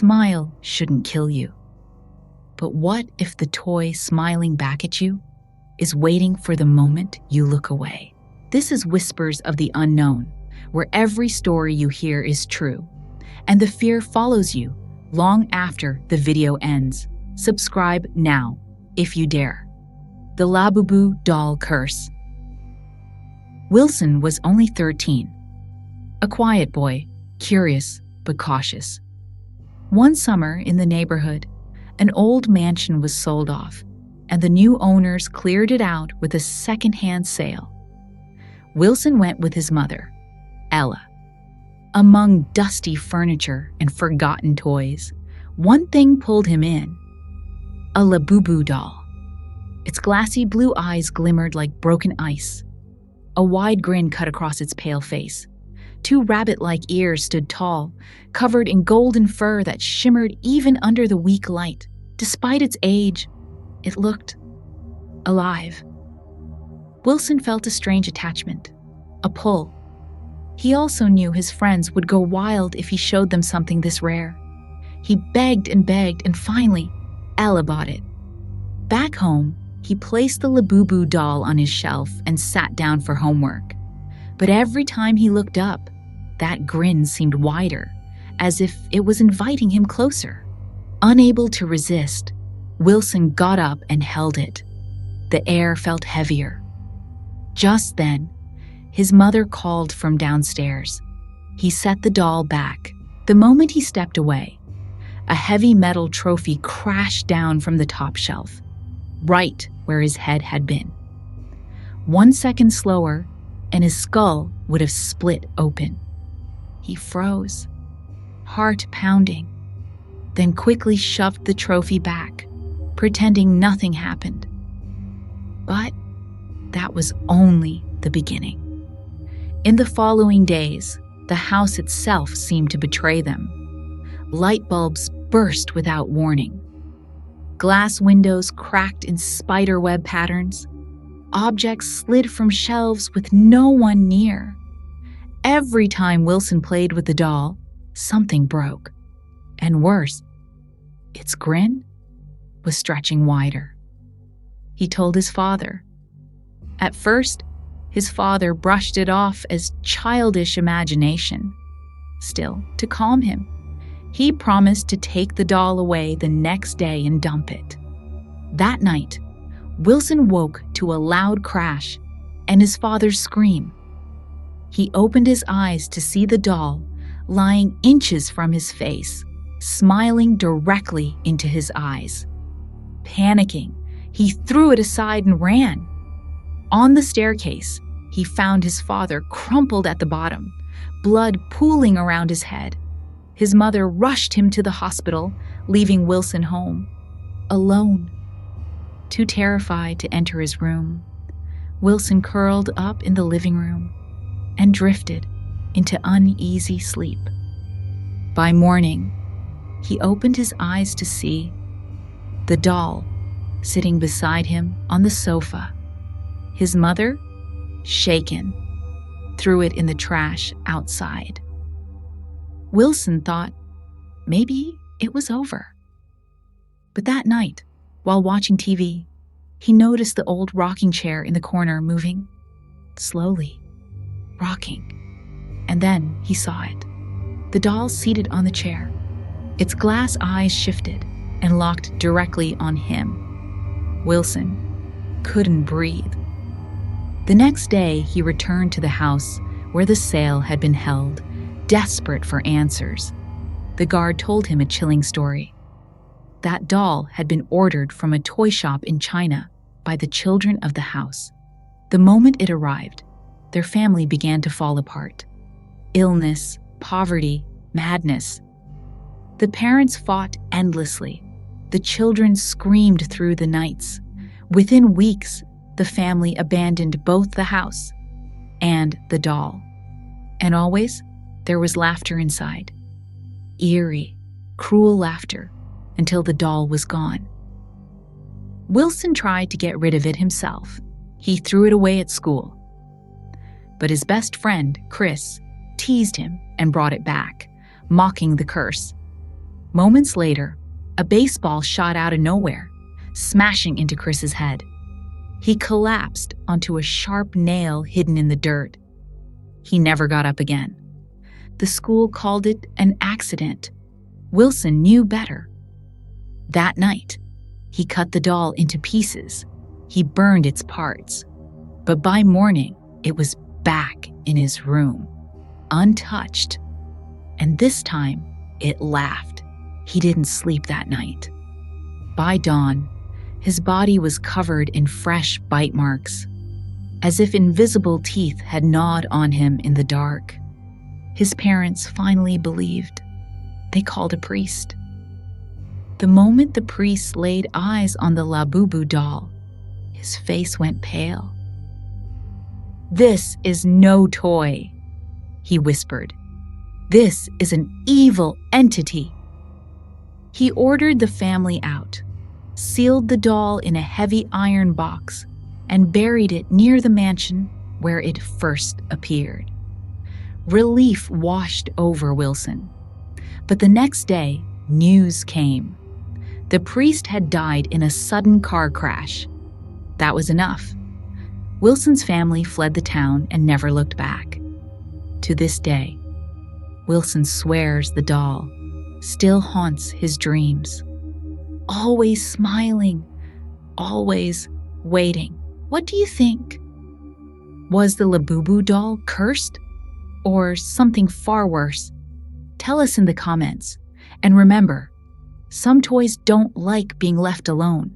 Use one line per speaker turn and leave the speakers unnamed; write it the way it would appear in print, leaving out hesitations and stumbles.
smile shouldn't kill you. But what if the toy smiling back at you is waiting for the moment you look away? This is Whispers of the Unknown, where every story you hear is true, and the fear follows you long after the video ends. Subscribe now, if you dare. The Labubu Doll Curse. Wilson was only 13, a quiet boy, curious but cautious. One summer in the neighborhood, an old mansion was sold off, and the new owners cleared it out with a second-hand sale. Wilson went with his mother, Ella. Among dusty furniture and forgotten toys, one thing pulled him in: a Labubu doll. Its glassy blue eyes glimmered like broken ice. A wide grin cut across its pale face. Two rabbit-like ears stood tall, covered in golden fur that shimmered even under the weak light. Despite its age, it looked alive. Wilson felt a strange attachment, a pull. He also knew his friends would go wild if he showed them something this rare. He begged, and finally, Ella bought it. Back home, he placed the Labubu doll on his shelf and sat down for homework. But every time he looked up, that grin seemed wider, as if it was inviting him closer. Unable to resist, Wilson got up and held it. The air felt heavier. Just then, his mother called from downstairs. He set the doll back. The moment he stepped away, a heavy metal trophy crashed down from the top shelf, right where his head had been. 1 second slower, and his skull would have split open. He froze, heart pounding, then quickly shoved the trophy back, pretending nothing happened. But that was only the beginning. In the following days, the house itself seemed to betray them. Light bulbs burst without warning. Glass windows cracked in spiderweb patterns. Objects slid from shelves with no one near. Every time Wilson played with the doll, something broke. And worse, its grin was stretching wider. He told his father. At first, his father brushed it off as childish imagination. Still, to calm him, he promised to take the doll away the next day and dump it. That night, Wilson woke to a loud crash and his father's scream. He opened his eyes to see the doll lying inches from his face, smiling directly into his eyes. Panicking, he threw it aside and ran. On the staircase, he found his father crumpled at the bottom, blood pooling around his head. His mother rushed him to the hospital, leaving Wilson home, alone. Too terrified to enter his room, Wilson curled up in the living room and drifted into uneasy sleep. By morning, he opened his eyes to see the doll sitting beside him on the sofa. His mother, shaken, threw it in the trash outside. Wilson thought maybe it was over. But that night, while watching TV, he noticed the old rocking chair in the corner moving, slowly, rocking. And then he saw it. The doll seated on the chair. Its glass eyes shifted and locked directly on him. Wilson couldn't breathe. The next day, he returned to the house where the sale had been held, desperate for answers. The guard told him a chilling story. That doll had been ordered from a toy shop in China by the children of the house. The moment it arrived, their family began to fall apart. Illness, poverty, madness. The parents fought endlessly. The children screamed through the nights. Within weeks, the family abandoned both the house and the doll. And always, there was laughter inside. Eerie, cruel laughter, until the doll was gone. Wilson tried to get rid of it himself. He threw it away at school. But his best friend, Chris, teased him and brought it back, mocking the curse. Moments later, a baseball shot out of nowhere, smashing into Chris's head. He collapsed onto a sharp nail hidden in the dirt. He never got up again. The school called it an accident. Wilson knew better. That night, he cut the doll into pieces. He burned its parts. But by morning, it was back in his room, untouched. And this time, it laughed. He didn't sleep that night. By dawn, his body was covered in fresh bite marks, as if invisible teeth had gnawed on him in the dark. His parents finally believed. They called a priest. The moment the priest laid eyes on the Labubu doll, his face went pale. "This is no toy," he whispered. "This is an evil entity." He ordered the family out, sealed the doll in a heavy iron box, and buried it near the mansion where it first appeared. Relief washed over Wilson. But the next day, news came. The priest had died in a sudden car crash. That was enough. Wilson's family fled the town and never looked back. To this day, Wilson swears the doll still haunts his dreams. Always smiling, always waiting. What do you think? Was the Labubu doll cursed? Or something far worse? Tell us in the comments. And remember, some toys don't like being left alone.